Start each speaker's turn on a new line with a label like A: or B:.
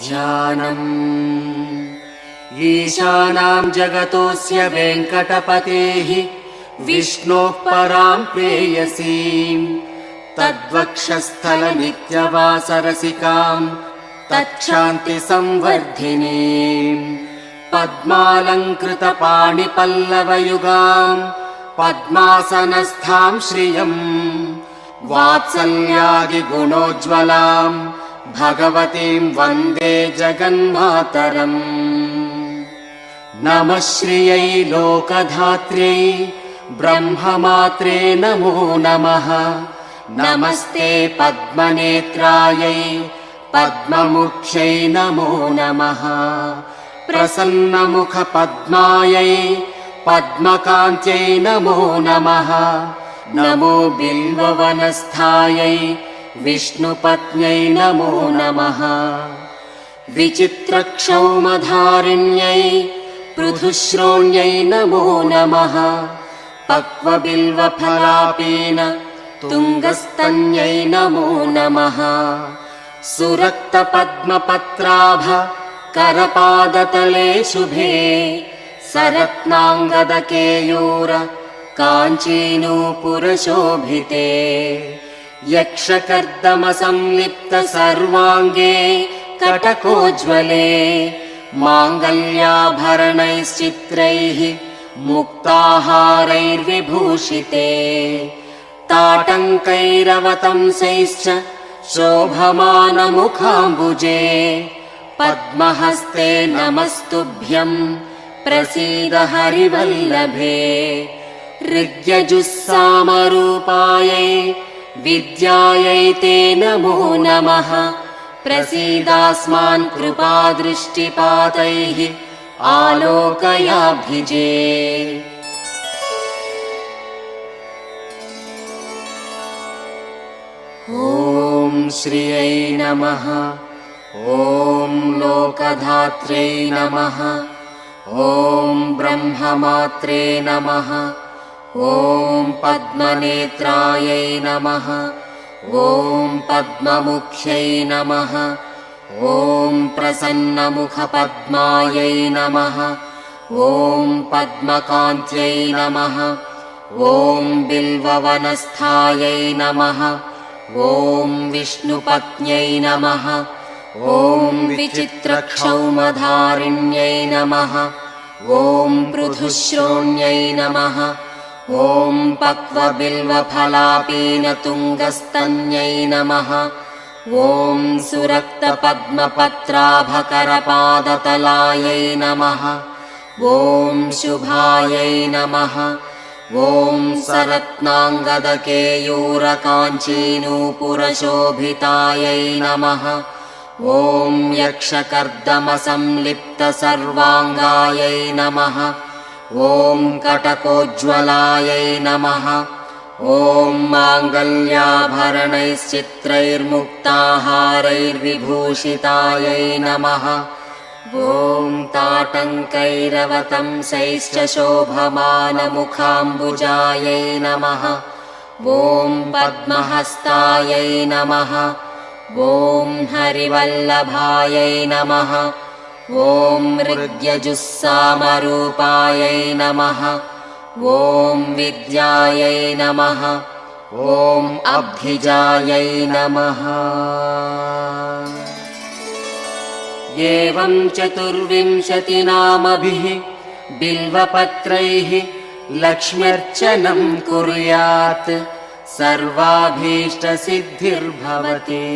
A: ध्यानम्। ईशानां जगतोऽस्य वेङ्कटपतेः विष्णोः परां प्रेयसीम् तद्वक्षस्थलनित्यवासरसिकां तच्छान्तिसंवर्धिनीम् पद्मालङ्कृतपाणिपल्लवयुगां पद्मासनस्थां श्रियम् वात्सल्यादिगुणोज्ज्वलां भगवतीं वन्दे जगन्मातरम्। नमः श्रियै लोकधात्र्यै ब्रह्ममात्रे नमो नमः। नमस्ते पद्मनेत्रायै पद्ममुख्यै नमो नमः। प्रसन्नमुखपद्मायै पद्मकान्त्यै नमो नमः। नमो बिल्ववनस्थायै विष्णुपत्न्यै नमो नमः। विचित्रक्षौमधारिण्यै पृथुश्रोण्यै नमो नमः। पक्वबिल्वफलापीन तुङ्गस्तन्यै नमो नमः। सुरक्तपद्मपत्राभ करपादतले शुभे सरत्नाङ्गदकेयूर काञ्चीनूपुरशोभिते यक्षकर्दमसंलिप्त सर्वाङ्गे कटकोज्ज्वले माङ्गल्याभरणैश्चित्रैः मुक्ताहारैर्विभूषिते ताटङ्कैरवतंसैश्च शोभमानमुखाम्बुजे पद्महस्ते नमस्तुभ्यं प्रसीद हरिवल्लभे। ऋग्यजुस्सामरूपायै विद्यायै ते नमो नमः। प्रसीदास्मान् कृपादृष्टिपातैः आलोकयाभिजे। ॐ श्रियै नमः। ॐ लोकधात्र्यै नमः। ॐ ब्रह्ममात्रे नमः। ॐ पद्मनेत्रायै नमः। ॐ पद्ममुख्यै नमः। ॐ प्रसन्नमुखपद्मायै नमः। ॐ पद्मकान्त्यै नमः। ॐ बिल्ववनस्थायै नमः। ॐ विष्णुपत्न्यै नमः। ॐ विचित्रक्षौमधारिण्यै नमः। ॐ पृथुश्रोण्यै नमः। ॐ पक्वबिल्वफलापीनतुङ्गस्तन्यै नमः। ॐ सुरक्तपद्मपत्राभकरपादतलायै नमः। ॐ शुभायै नमः। ॐ सरत्नाङ्गदकेयूरकाञ्चीनूपुरशोभितायै नमः। ॐ यक्षकर्दमसंलिप्त सर्वाङ्गायै नमः। ॐ कटकोज्ज्वलायै नमः। ॐ माङ्गल्याभरणैश्चित्रैर्मुक्ताहारैर्विभूषितायै नमः। ॐ ताटङ्कैरवतंसैश्च शोभमानमुखाम्बुजायै नमः। ॐ पद्महस्तायै नमः। ॐ हरिवल्लभायै नमः। ॐ ऋग्यजुस्सामरूपायै नमः। ॐ विद्यायै नमः। ॐ अभिजायै नमः। एवं चतुर्विंशतिनामभिः बिल्वपत्रैः लक्ष्म्यर्चनं कुर्यात् सर्वाभीष्टसिद्धिर्भवति।